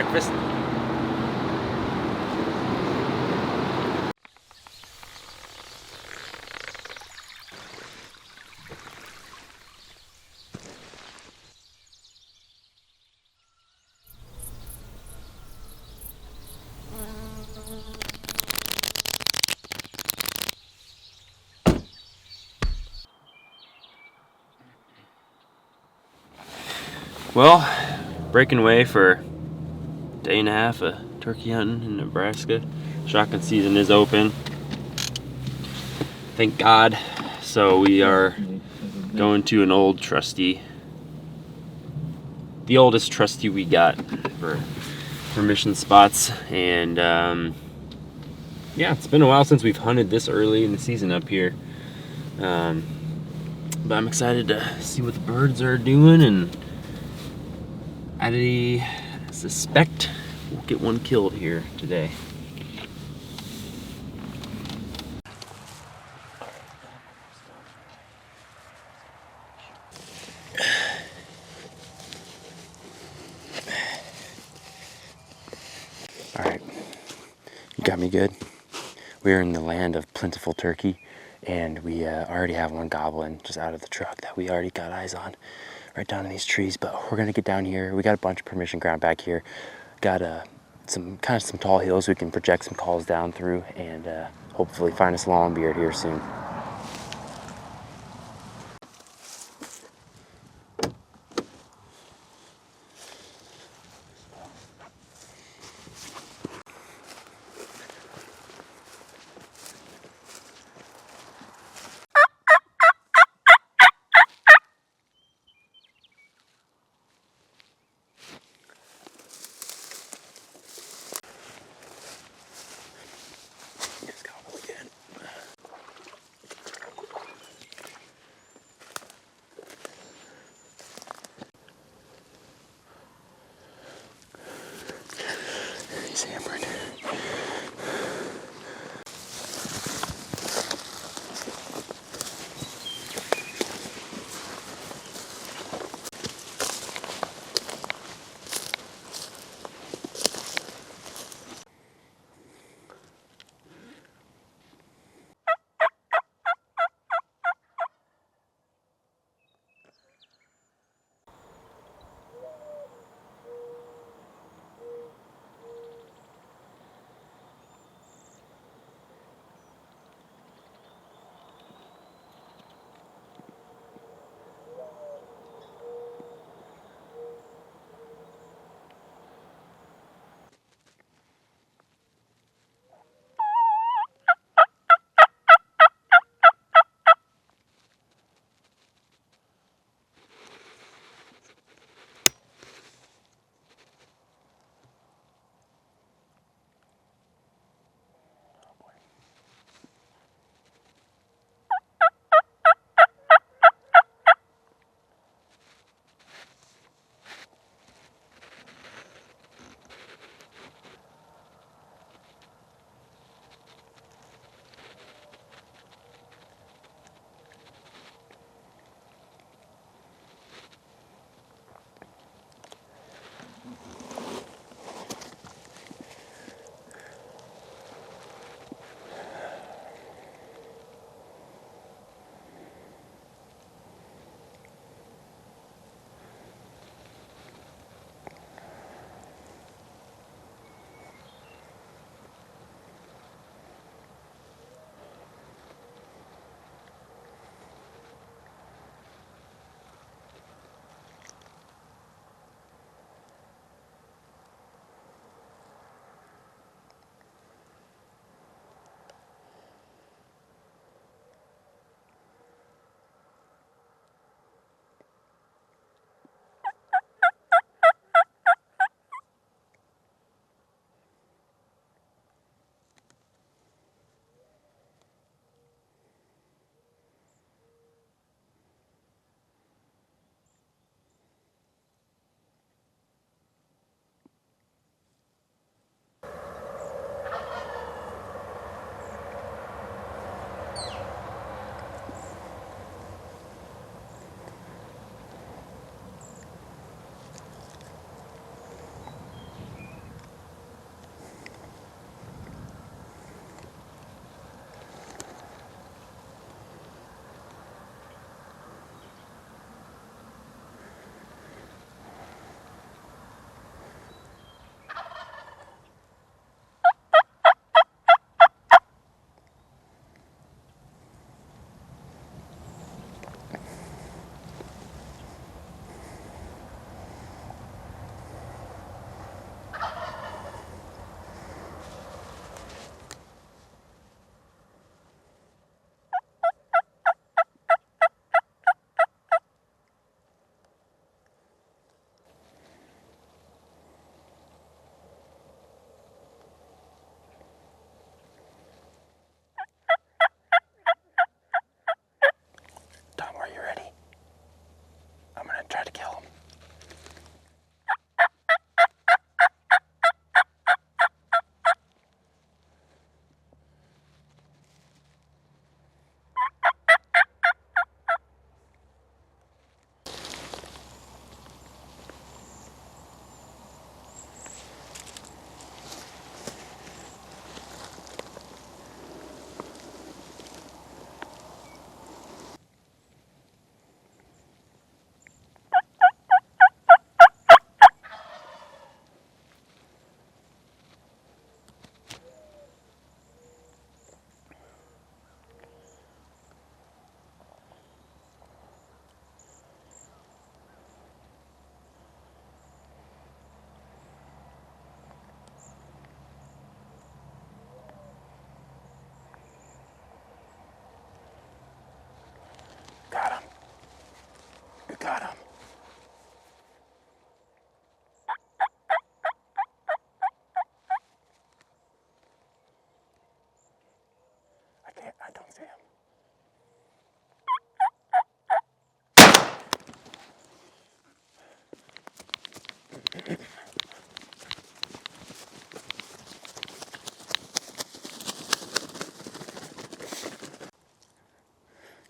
breakfast. Well, breaking away for a day and a half of turkey hunting in Nebraska. Shotgun season is open. Thank God. So we are going to an old trusty, the oldest trusty we got for mission spots. And yeah, it's been a while since we've hunted this early in the season up here. But I'm excited to see what the birds are doing, and I suspect we'll get one killed here today. All right, you got me good. We're in the land of plentiful turkey, and we already have one gobbling just out of the truck that we already got eyes on right down in these trees. But we're gonna get down here. We got a bunch of permission ground back here. Got some tall hills we can project some calls down through, and hopefully find us a long beard here soon. Just gobble again.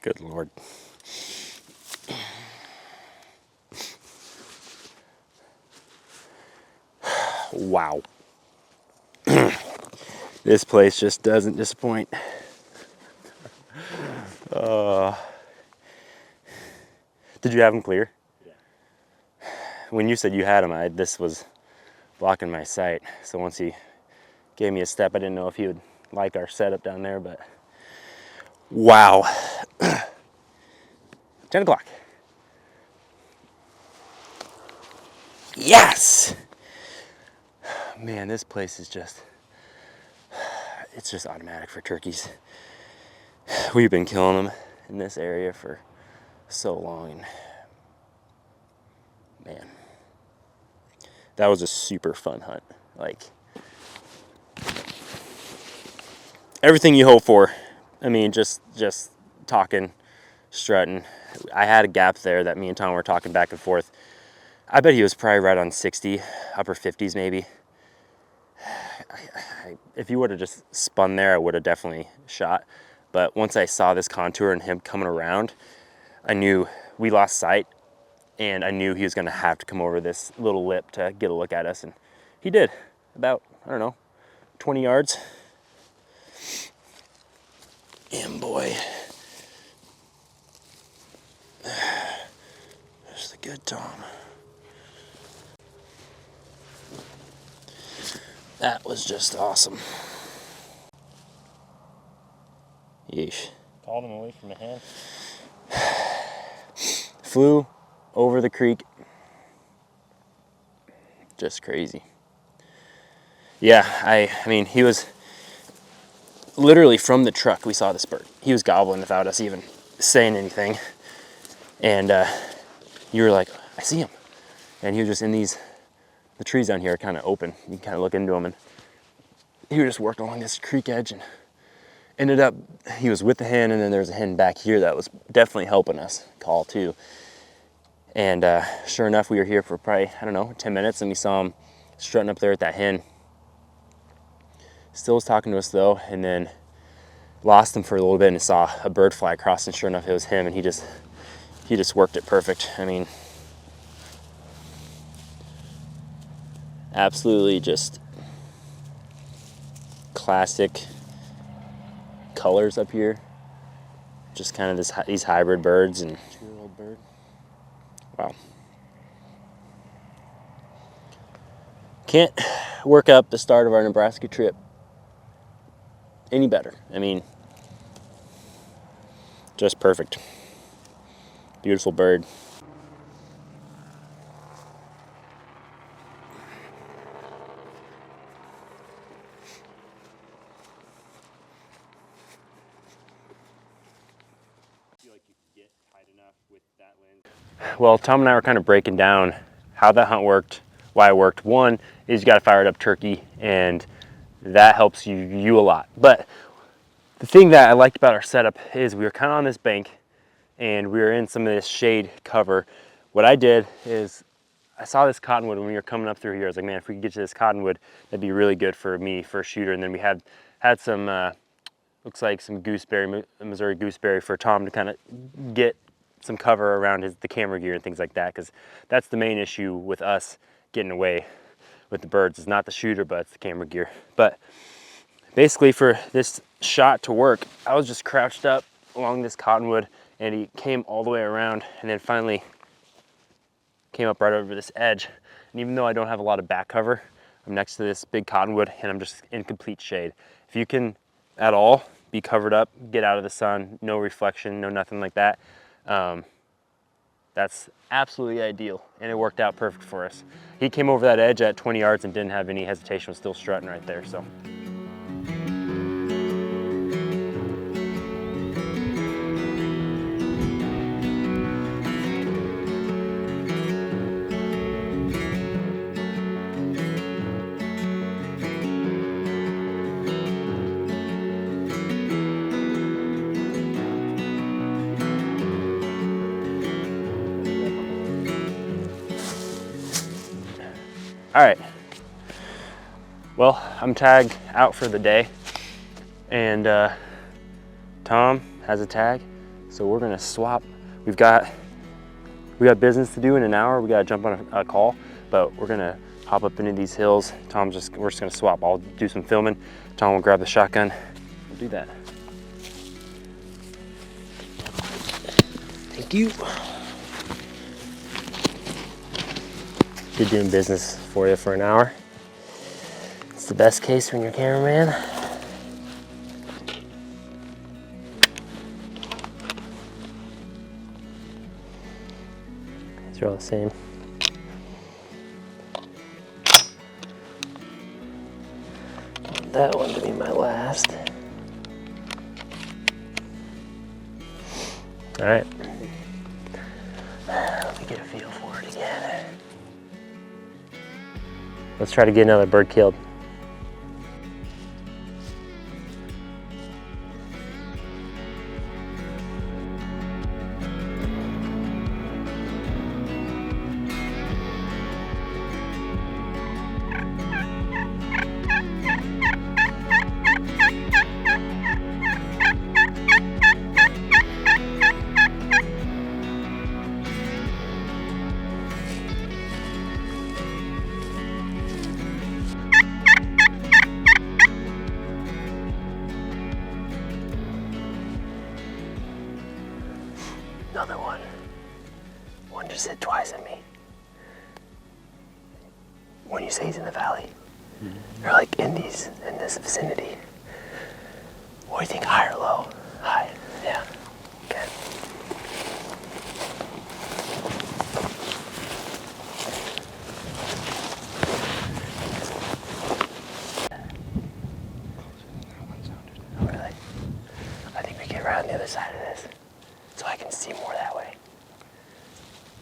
Good Lord. Wow. This place just doesn't disappoint. Did you have them clear? Yeah. When you said you had them, this was blocking my sight. So once he gave me a step, I didn't know if he would like our setup down there, but wow. 10 o'clock. Yes! Man, this place is just, it's just automatic for turkeys. We've been killing them in this area for so long, and man, that was a super fun hunt. Like, everything you hope for. I mean, just talking, strutting. I had a gap there that me and Tom were talking back and forth. I bet he was probably right on 60, upper 50s maybe. If he would have just spun there, I would have definitely shot. But once I saw this contour and him coming around, I knew we lost sight, and I knew he was gonna have to come over this little lip to get a look at us, and he did. About, I don't know, 20 yards. And boy, there's the good Tom. That was just awesome. Yeesh. Called him away from the hand. Flew over the creek. Just crazy. Yeah, I mean, he was literally from the truck. We saw this bird. He was gobbling without us even saying anything. And you were like, I see him. And he was just in the trees down here are kind of open. You can kind of look into them, and he was just working along this creek edge, and ended up, he was with the hen, and then there was a hen back here that was definitely helping us call too. And sure enough, we were here for probably, I don't know, 10 minutes, and we saw him strutting up there at that hen. Still was talking to us though, and then lost him for a little bit and saw a bird fly across, and sure enough, it was him, and he just worked it perfect. I mean, absolutely just classic colors up here. Just kind of these hybrid birds, and 2-year-old bird. wow. Can't work up the start of our Nebraska trip any better. I mean, just perfect. Beautiful bird. Well, Tom and I were kind of breaking down how that hunt worked, why it worked. One is you got a fired up turkey, and that helps you a lot. But the thing that I liked about our setup is we were kind of on this bank, and we were in some of this shade cover. What I did is I saw this cottonwood when we were coming up through here. I was like, man, if we could get to this cottonwood, that'd be really good for me for a shooter. And then we had some, looks like some gooseberry, Missouri gooseberry for Tom to kind of get some cover around the camera gear and things like that, because that's the main issue with us getting away with the birds. It's not the shooter, but it's the camera gear. But basically for this shot to work, I was just crouched up along this cottonwood, and he came all the way around and then finally came up right over this edge. And even though I don't have a lot of back cover, I'm next to this big cottonwood and I'm just in complete shade. If you can at all be covered up, get out of the sun, no reflection, no nothing like that, that's absolutely ideal, and it worked out perfect for us. He came over that edge at 20 yards and didn't have any hesitation, was still strutting right there. So all right, well, I'm tagged out for the day, and Tom has a tag, So we're gonna swap. We got business to do in an hour. We gotta jump on a call, but we're gonna hop up into these hills. We're just gonna swap. I'll do some filming. Tom will grab the shotgun. We'll do that. Thank you. Good doing business for you for an hour. It's the best case when you're a cameraman. These are all the same. Want that one to be my last. All right. Let me get a feel for it again. Let's try to get another bird killed. Another one. One just hit twice at me. When you say he's in the valley, they're like in this vicinity. What do you think, high or low? High, yeah, okay. Oh, really? I think we get right on the other side of this, so I can see more that way.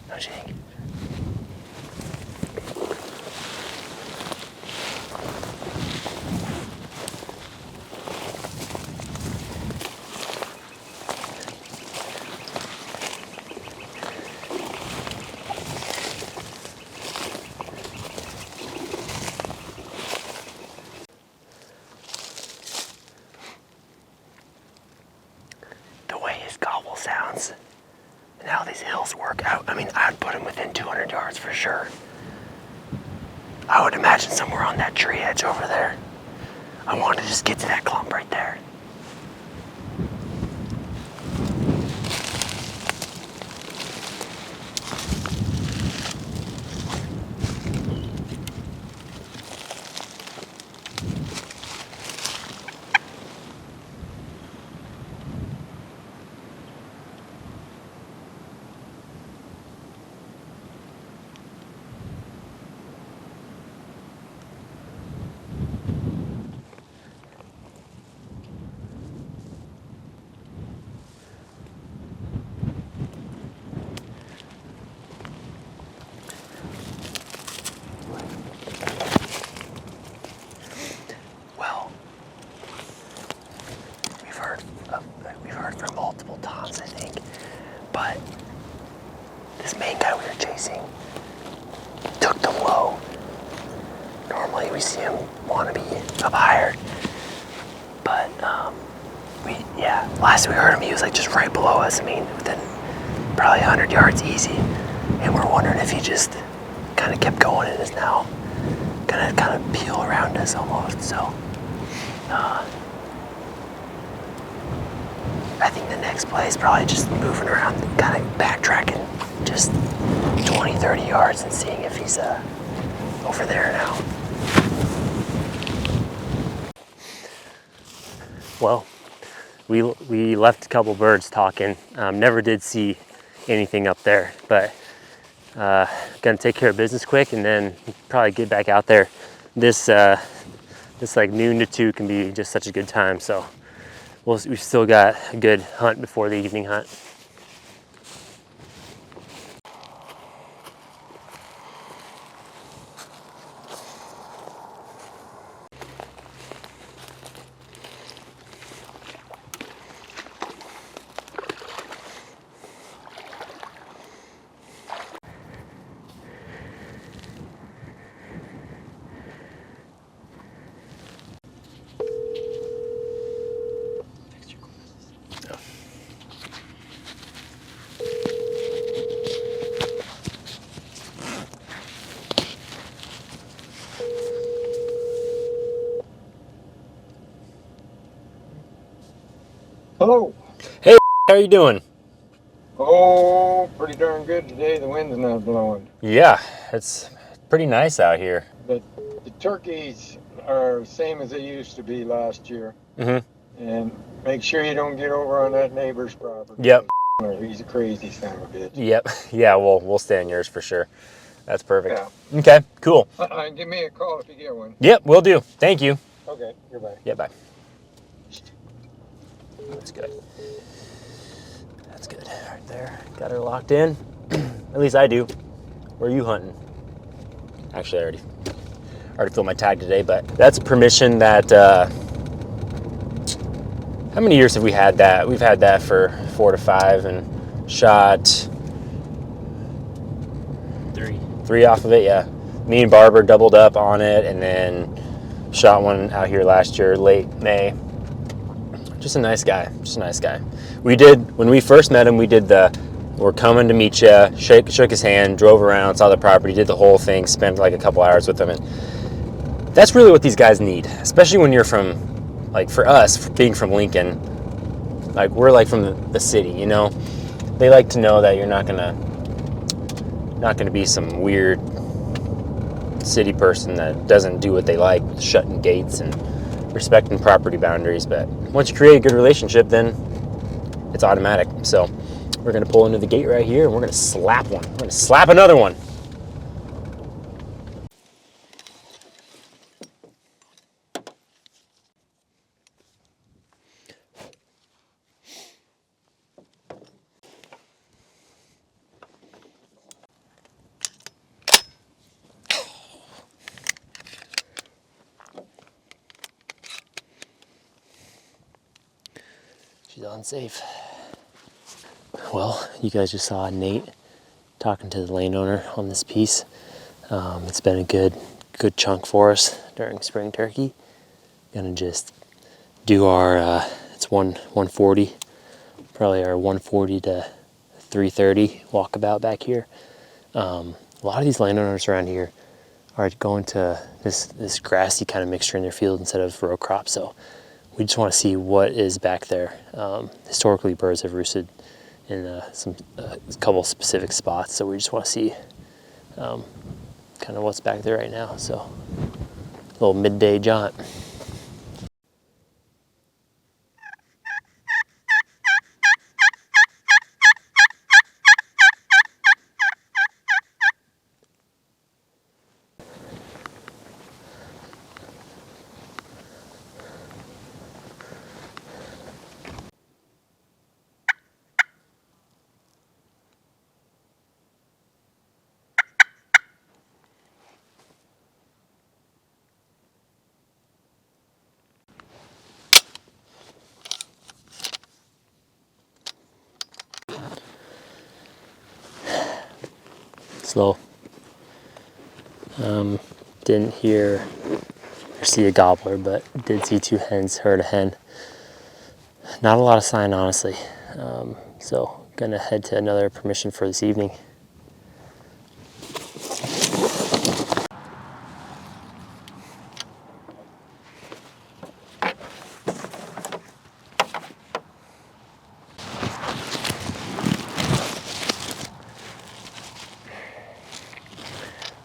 No shake. The way his gobble sounds and how these hills work out, I mean, I'd put him within 200 yards for sure. I would imagine somewhere on that tree edge over there. I want to just get to that clump right there. We've heard from multiple toms, I think, but this main guy we were chasing took them low. Normally we see him want to be up higher, but last we heard him, he was like just right below us. I mean, within probably 100 yards easy, and we're wondering if he just kind of kept going and is now gonna kind of peel around us almost. So I think the next play is probably just moving around, kind of backtracking just 20, 30 yards and seeing if he's over there now. Well, we left a couple birds talking. Never did see anything up there, but gonna take care of business quick and then probably get back out there. This like noon to 2 can be just such a good time. So we've still got a good hunt before the evening hunt. Hello. Hey, how are you doing? Oh, pretty darn good today. The wind's not blowing. Yeah, it's pretty nice out here. The turkeys are the same as they used to be last year. Mm-hmm. And make sure you don't get over on that neighbor's property. Yep. He's a crazy son of a bitch. Yep. Yeah, we'll stay on yours for sure. That's perfect. Yeah. Okay, cool. Give me a call if you get one. Yep, will do. Thank you. Okay, goodbye. Yeah, bye. That's good. That's good. Right there. Got her locked in. At least I do. Where are you hunting? Actually, I already filled my tag today, but that's permission that how many years have we had that? We've had that for 4 to 5 and shot three off of it. Yeah, me and Barber doubled up on it, and then shot one out here last year, late May. Just a nice guy. We did, when we first met him, we did we're coming to meet you, shook his hand, drove around, saw the property, did the whole thing, spent like a couple hours with him. And that's really what these guys need, especially when you're from, like for us, being from Lincoln, like we're like from the city, you know? They like to know that you're not gonna be some weird city person that doesn't do what they like, shutting gates and respecting property boundaries. But once you create a good relationship, then it's automatic. So we're gonna pull into the gate right here and we're gonna slap one. We're gonna slap another one. She's unsafe. Well, you guys just saw Nate talking to the landowner on this piece. It's been a good chunk for us during spring turkey. Gonna just do our it's 140, probably our 140 to 330 walkabout back here. A lot of these landowners around here are going to this grassy kind of mixture in their field instead of row crop. So we just want to see what is back there. Historically, birds have roosted in a couple specific spots, so we just want to see kind of what's back there right now. So a little midday jaunt. Slow. Didn't hear or see a gobbler, but did see 2 hens, heard a hen. Not a lot of sign, honestly. So gonna head to another permission for this evening.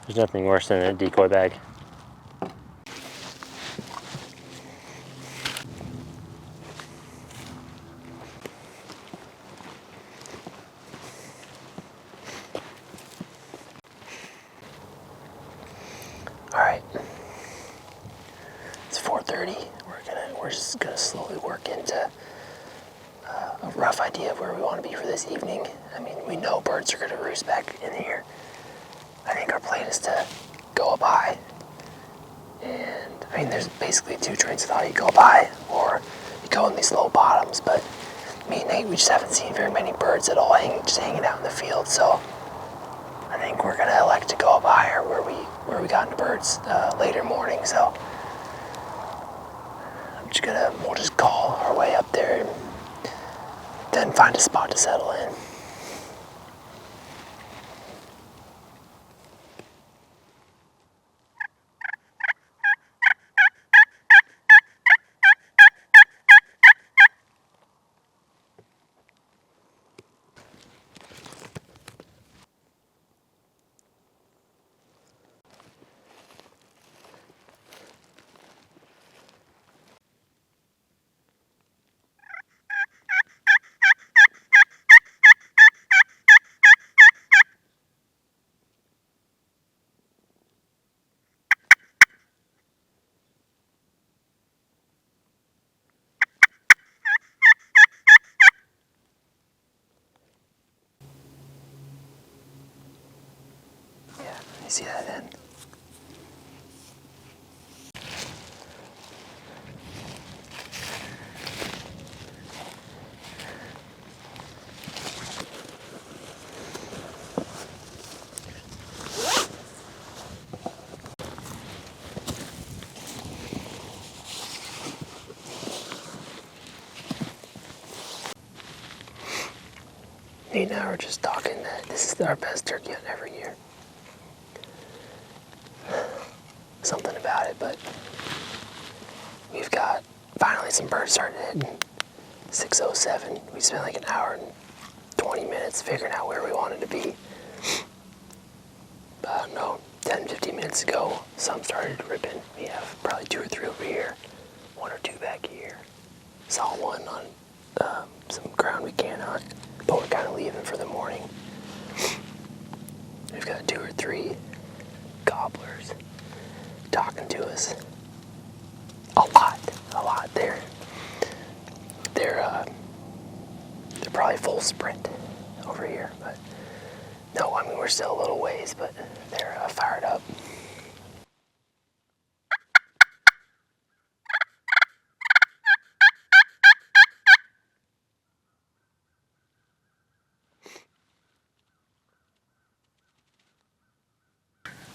There's nothing worse than a decoy bag. All right, it's 4:30. We're just gonna slowly work into a rough idea of where we want to be for this evening. I mean, we know birds are gonna roost back in here. I think our plan is to go up high, and I mean, there's basically 2 trains of thought. You go up high, or you go in these low bottoms. But me and Nate, we just haven't seen very many birds at all, just hanging out in the field. So I think we're gonna elect to go up higher where we got into birds later morning. So we'll just call our way up there and then find a spot to settle in. see that end? Nate and I were just talking that this is our best turkey hunt every year. Something about it, but we've got finally some birds starting to hit. 6:07. We spent like an hour and 20 minutes figuring out where we wanted to be. I don't know, 10, 15 minutes ago, some started ripping. We have probably 2 or 3 over here, 1 or 2 back here. Saw one on some ground we can't hunt, but we're kind of leaving for the morning. We've got 2 or 3 gobblers talking to us. A lot. They're probably full sprint over here, but no, I mean we're still a little ways, but they're fired up.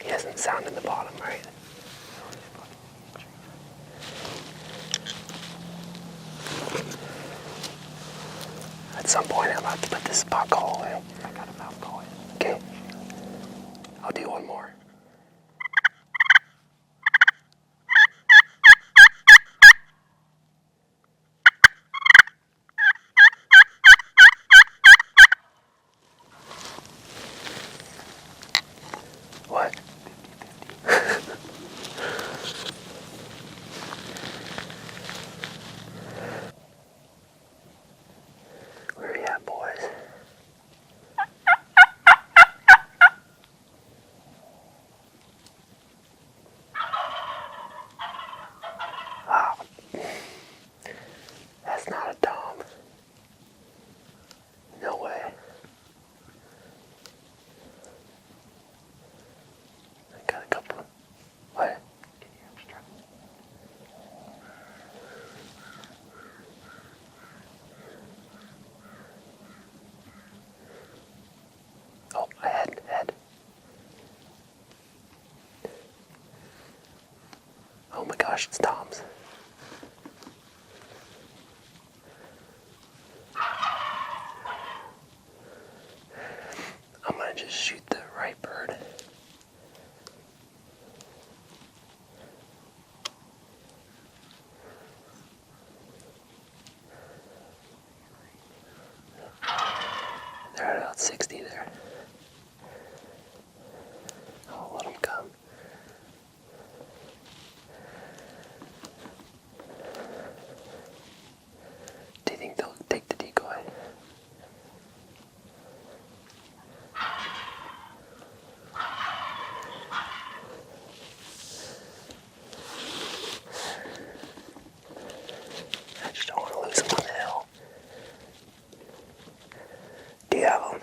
He hasn't sounded the bottom, right? At some point, I'm about to put this spot call in. I got a mouth call in. Okay. I'll do one more. What? Where are you at, boys? Oh, that's not a dom. No way. I got a couple. What? Oh, head. Oh my gosh, it's Tom's. I'm gonna just shoot the right bird. They're at about 60 there. I'll let them come. Do you think they'll take the decoy? I just don't want to lose them on the hill. Do you have them?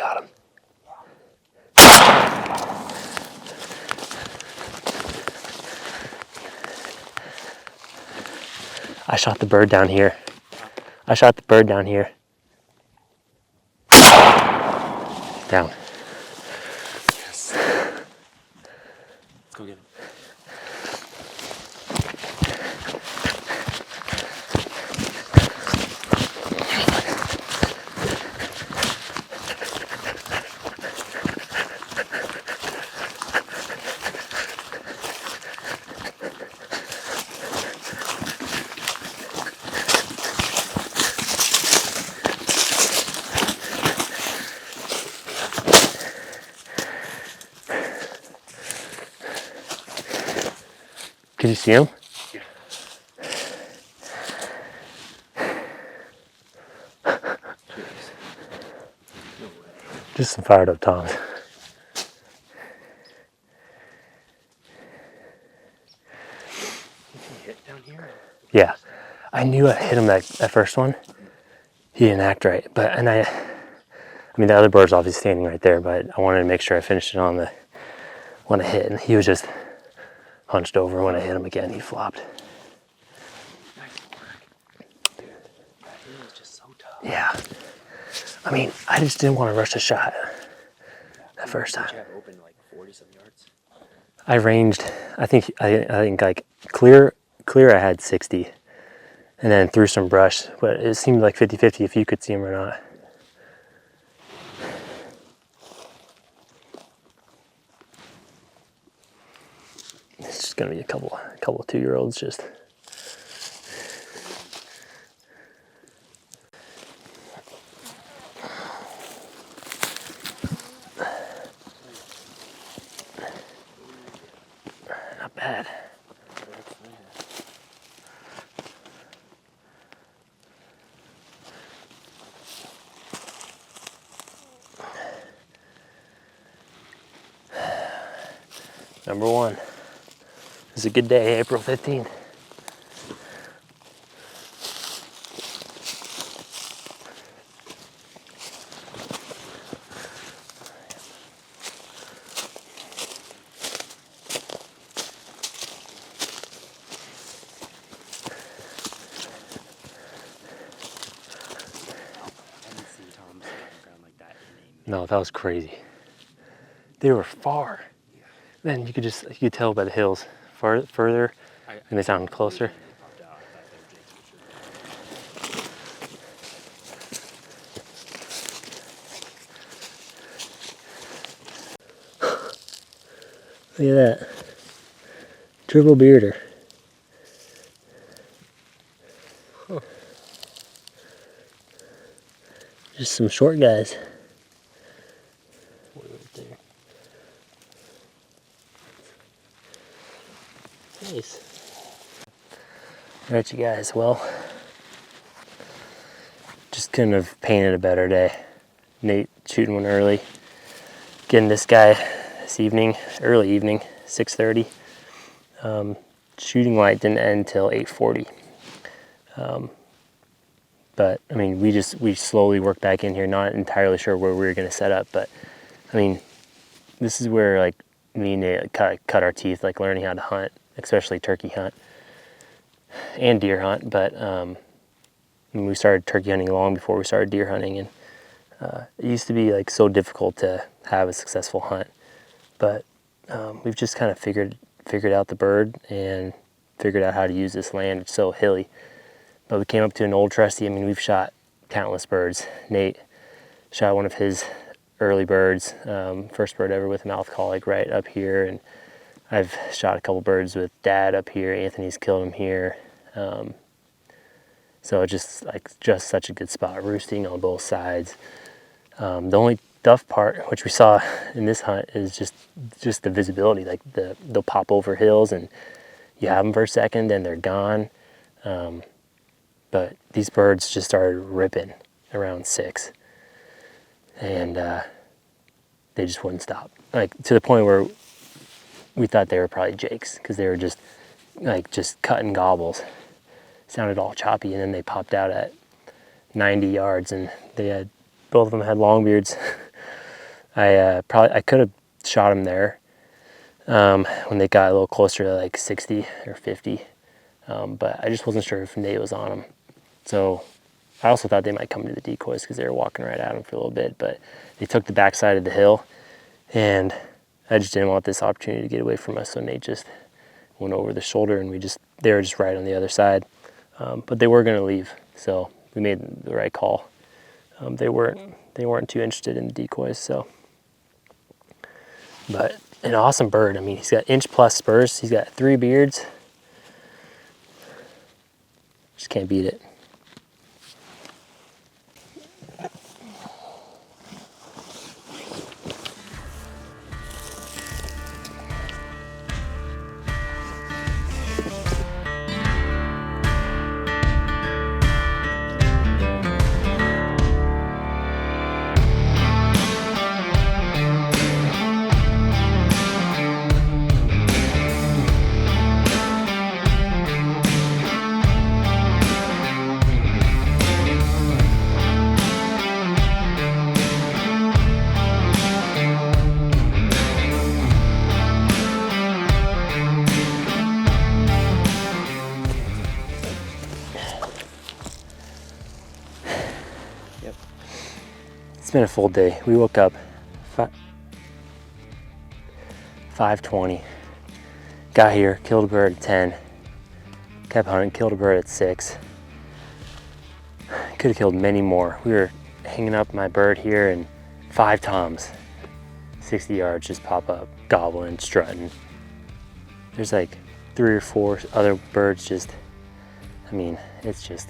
got him. I shot the bird down here. I shot the bird down here. Down. Yes. Let's go get him. Can you see him? Yeah. Jeez. No way. Just some fired up toms. Did he hit down here? Yeah. I knew I hit him that first one. He didn't act right. I mean, the other bird's obviously standing right there, but I wanted to make sure I finished it on the one I hit. And he was just hunched over. When I hit him again, he flopped. Nice work. Dude, that hill is just so tough. Yeah. I mean, I just didn't want to rush the shot that first time. Did you have open like 40-some yards? I ranged, I think like clear I had 60. And then through some brush, but it seemed like 50-50 if you could see him or not. It's just gonna be a couple 2-year-olds just. Not bad. Number one. It's a good day, April 15th. I haven't seen Tom sit on the ground like that in No, that was crazy. They were far. Then you could tell by the hills further, and they sound closer. popped out. I thought they were Look at that. Triple bearder. Huh. Just some short guys. Right there. Nice. Alright, you guys, well, just couldn't have painted a better day. Nate shooting one early. Getting this guy this evening, early evening, 6:30. Shooting light didn't end till 8:40. But I mean, we slowly worked back in here, not entirely sure where we were going to set up, but I mean, this is where like me and Nate cut our teeth, like learning how to hunt, especially turkey hunt and deer hunt. But we started turkey hunting long before we started deer hunting, and it used to be like so difficult to have a successful hunt. But we've just kind of figured out the bird and figured out how to use this land. It's so hilly. But we came up to an old trusty. I mean, we've shot countless birds. Nate shot one of his early birds, first bird ever with a mouth call, like right up here. And I've shot a couple birds with Dad up here. Anthony's killed him here. So it's just such a good spot, roosting on both sides. The only tough part, which we saw in this hunt, is just the visibility. Like they'll pop over hills and you have them for a second, then they're gone. But these birds just started ripping around 6, and they just wouldn't stop. Like to the point where we thought they were probably jakes, because they were just cutting gobbles. Sounded all choppy, and then they popped out at 90 yards, and both of them had long beards I could have shot him there when they got a little closer to like 60 or 50, but I just wasn't sure if Nate was on him. So I also thought they might come to the decoys because they were walking right at him for a little bit, but they took the backside of the hill, and I just didn't want this opportunity to get away from us. So Nate just went over the shoulder, and they were just right on the other side. But they were going to leave, so we made the right call. They weren't too interested in the decoys, so. But an awesome bird. I mean, he's got inch-plus spurs. He's got 3 beards. Just can't beat it. It's been a full day. We woke up 5:20. Got here, killed a bird at 10. Kept hunting, killed a bird at 6. Could have killed many more. We were hanging up my bird here, and 5 toms, 60 yards, just pop up, gobbling, strutting. There's like 3 or 4 other birds just, I mean, it's just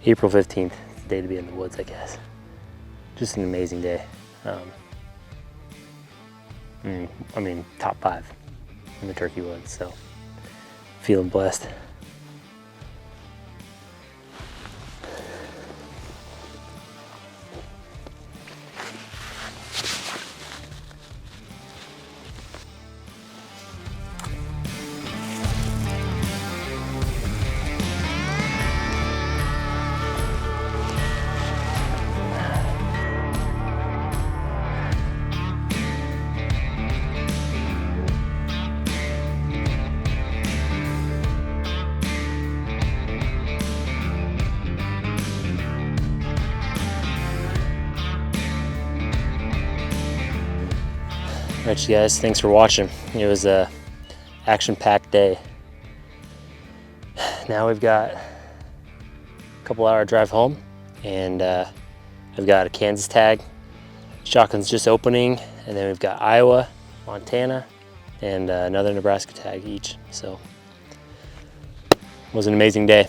April 15th. It's the day to be in the woods, I guess. Just an amazing day. I mean, top 5 in the turkey woods, so feeling blessed. Alright, you guys, thanks for watching. It was a action-packed day. Now we've got a couple hour drive home, and I've got a Kansas tag. Shotgun's just opening, and then we've got Iowa, Montana, and another Nebraska tag each. So it was an amazing day.